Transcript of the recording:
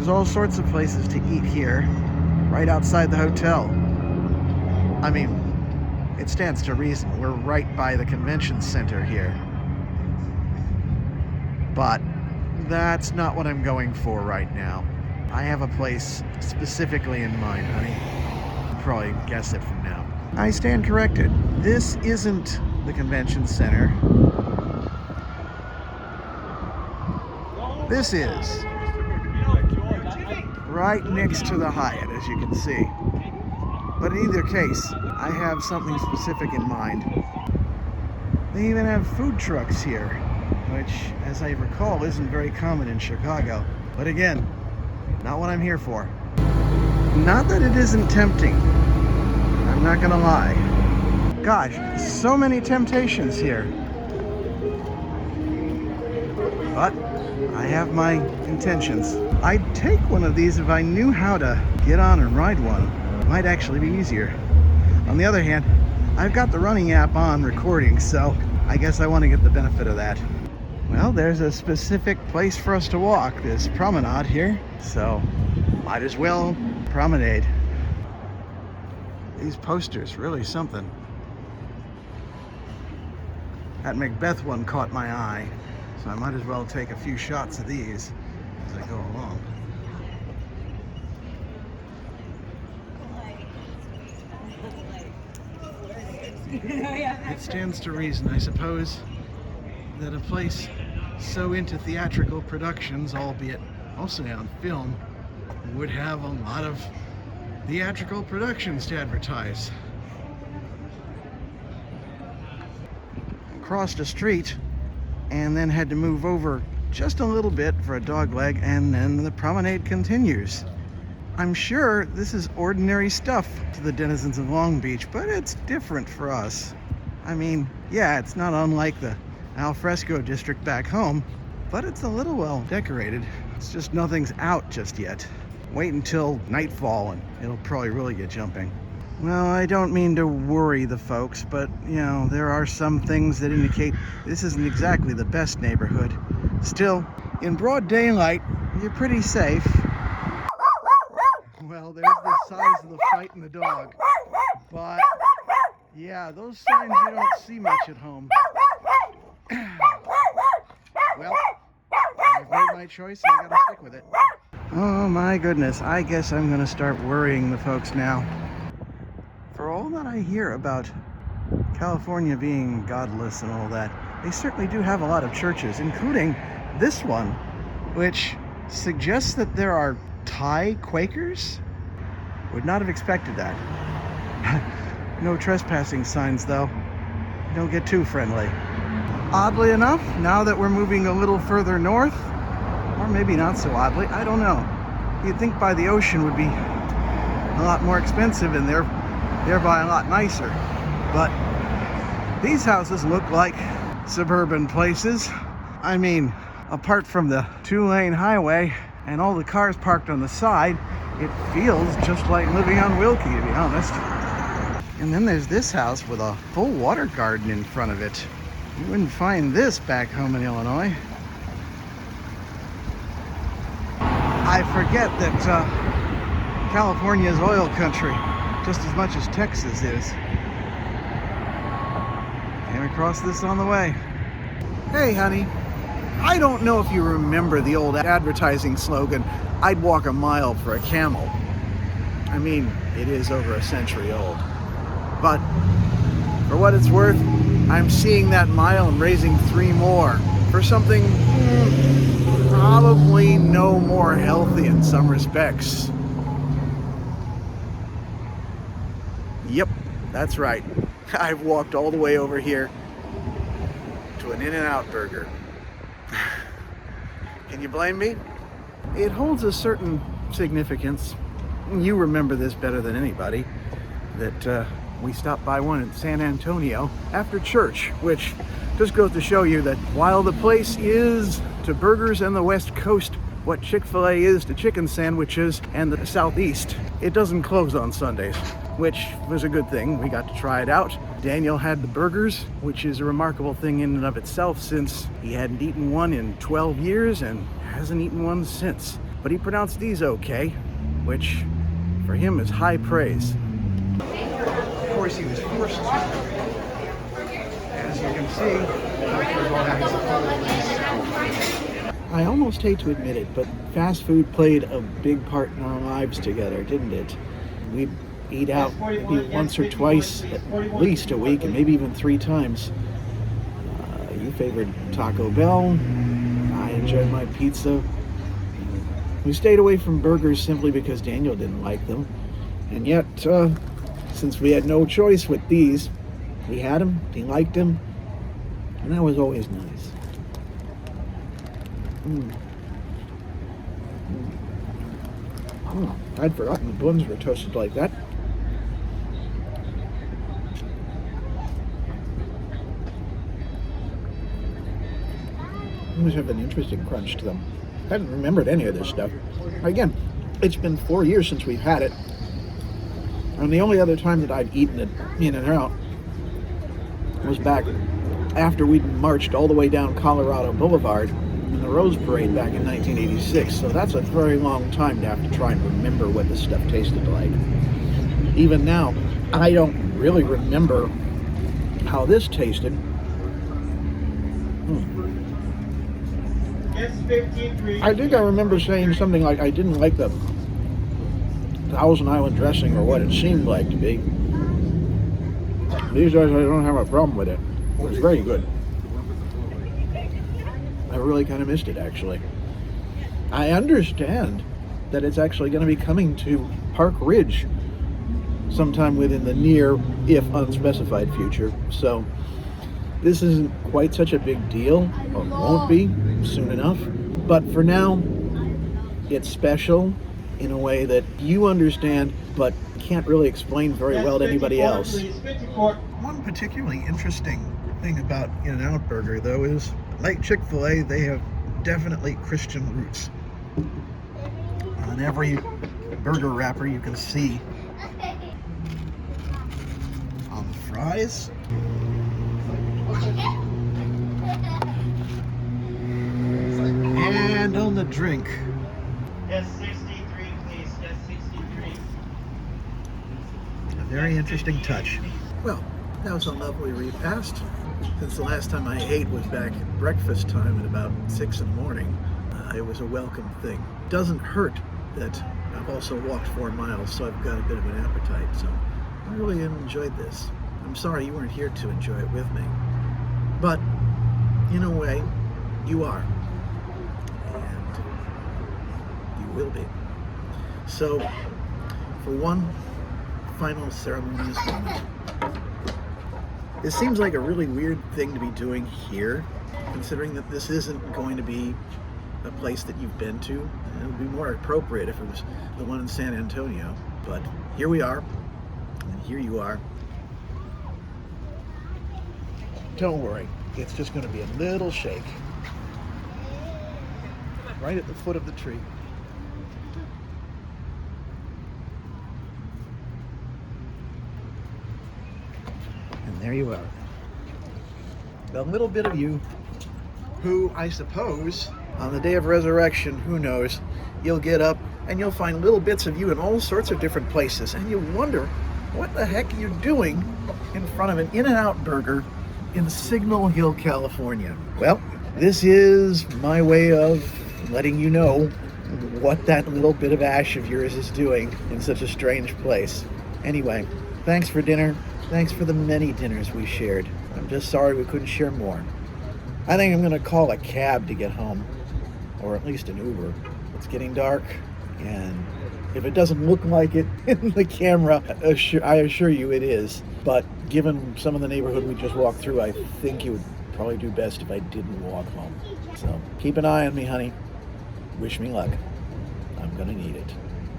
There's all sorts of places to eat here, right outside the hotel. I mean, it stands to reason. We're right by the convention center here. But that's not what I'm going for right now. I have a place specifically in mind, honey. You can probably guess it from now. I stand corrected. This isn't the convention center. This is right next to the Hyatt, as you can see. But in either case, I have something specific in mind. They even have food trucks here, which, as I recall, isn't very common in Chicago. But again, not what I'm here for. Not that it isn't tempting. I'm not gonna lie. Gosh, so many temptations here. But I have my intentions. I'd take one of these if I knew how to get on and ride one. It might actually be easier. On the other hand, I've got the running app on recording, so I guess I want to get the benefit of that. Well, there's a specific place for us to walk, this promenade here, so might as well promenade. These posters, really something. That Macbeth one caught my eye, so I might as well take a few shots of these as I go along. It stands to reason, I suppose, that a place so into theatrical productions, albeit mostly on film, would have a lot of theatrical productions to advertise. Crossed a street and then had to move over just a little bit for a dog leg, and then the promenade continues. I'm sure this is ordinary stuff to the denizens of Long Beach, but it's different for us. I mean, yeah, it's not unlike the al fresco district back home, but it's a little well decorated. It's just nothing's out just yet. Wait until nightfall and it'll probably really get jumping. Well, I don't mean to worry the folks, but you know, there are some things that indicate this isn't exactly the best neighborhood. Still, in broad daylight, you're pretty safe. Well, there's the size of the fight in the dog. But yeah, those signs you don't see much at home. Well, I've made my choice and I gotta stick with it. Oh my goodness, I guess I'm gonna start worrying the folks now. For all that I hear about California being godless and all that, they certainly do have a lot of churches, including this one, which suggests that there are Thai Quakers. Would not have expected that. No trespassing signs though. Don't get too friendly. Oddly enough, now that we're moving a little further north, or maybe not so oddly, I don't know. You'd think by the ocean would be a lot more expensive and thereby a lot nicer. But these houses look like suburban places. I mean, apart from the 2-lane highway and all the cars parked on the side, it feels just like living on Wilkie, to be honest. And then there's this house with a full water garden in front of it. You wouldn't find this back home in Illinois. I forget that California is oil country, just as much as Texas is. Came across this on the way. Hey, honey. I don't know if you remember the old advertising slogan, "I'd walk a mile for a camel." I mean, it is over a century old. But for what it's worth, I'm seeing that mile and raising 3 more for something probably no more healthy in some respects. Yep, that's right. I've walked all the way over here to an In-N-Out burger. Can you blame me? It holds a certain significance. You remember this better than anybody, that we stopped by one in San Antonio after church, which just goes to show you that while the place is to burgers and the West Coast what Chick-fil-A is to chicken sandwiches and the Southeast, it doesn't close on Sundays, which was a good thing. We got to try it out. Daniel had the burgers, which is a remarkable thing in and of itself, since he hadn't eaten one in 12 years and hasn't eaten one since. but he pronounced these okay, which for him is high praise. Of course, he was forced to. As you can see, I almost hate to admit it, but fast food played a big part in our lives together, didn't it? We'd eat out maybe once or twice at least a week, and maybe even 3 times. You favored Taco Bell. I enjoyed my pizza. We stayed away from burgers simply because Daniel didn't like them. And yet, since we had no choice with these, we had them, he liked them, and that was always nice. I'd forgotten the buns were toasted like that. These have an interesting crunch to them. I hadn't remembered any of this stuff. Again, it's been 4 years since we've had it. And the only other time that I've eaten it in and out was back after we'd marched all the way down Colorado Boulevard in the Rose Parade back in 1986. So that's a very long time to have to try and remember what this stuff tasted like. Even now, I don't really remember how this tasted. I think I remember saying something like I didn't like the Thousand Island dressing or what it seemed like to be. These days I don't have a problem with it. It was very good. I really kind of missed it, actually. I understand that it's actually going to be coming to Park Ridge sometime within the near, if unspecified, future. So this isn't quite such a big deal, or won't be soon enough. But for now, it's special in a way that you understand, but can't really explain very well to anybody else. One particularly interesting thing about In-N-Out Burger, though, is like Chick-fil-A, they have definitely Christian roots. On every burger wrapper you can see on the fries. And on the drink. Yes, 63, please. Yes, 63. A very interesting touch. Well, that was a lovely repast. Since the last time I ate was back at breakfast time at about 6 in the morning, it was a welcome thing. Doesn't hurt that I've also walked 4 miles, so I've got a bit of an appetite. So I really enjoyed this. I'm sorry you weren't here to enjoy it with me. But in a way, you are. And you will be. So, for one final ceremonious moment, it seems like a really weird thing to be doing here, considering that this isn't going to be a place that you've been to. It would be more appropriate if it was the one in San Antonio. But here we are, and here you are. Don't worry, it's just going to be a little shake. Right at the foot of the tree. And there you are. The little bit of you who, I suppose, on the day of resurrection, who knows, you'll get up and you'll find little bits of you in all sorts of different places, and you'll wonder what the heck you're doing in front of an In-N-Out Burger in Signal Hill, California. Well, this is my way of letting you know what that little bit of ash of yours is doing in such a strange place. Anyway, thanks for dinner. Thanks for the many dinners we shared. I'm just sorry we couldn't share more. I think I'm going to call a cab to get home, or at least an Uber. It's getting dark, and if it doesn't look like it in the camera, I assure you it is. But given some of the neighborhood we just walked through, I think you would probably do best if I didn't walk home. So keep an eye on me, honey. Wish me luck. I'm going to need it.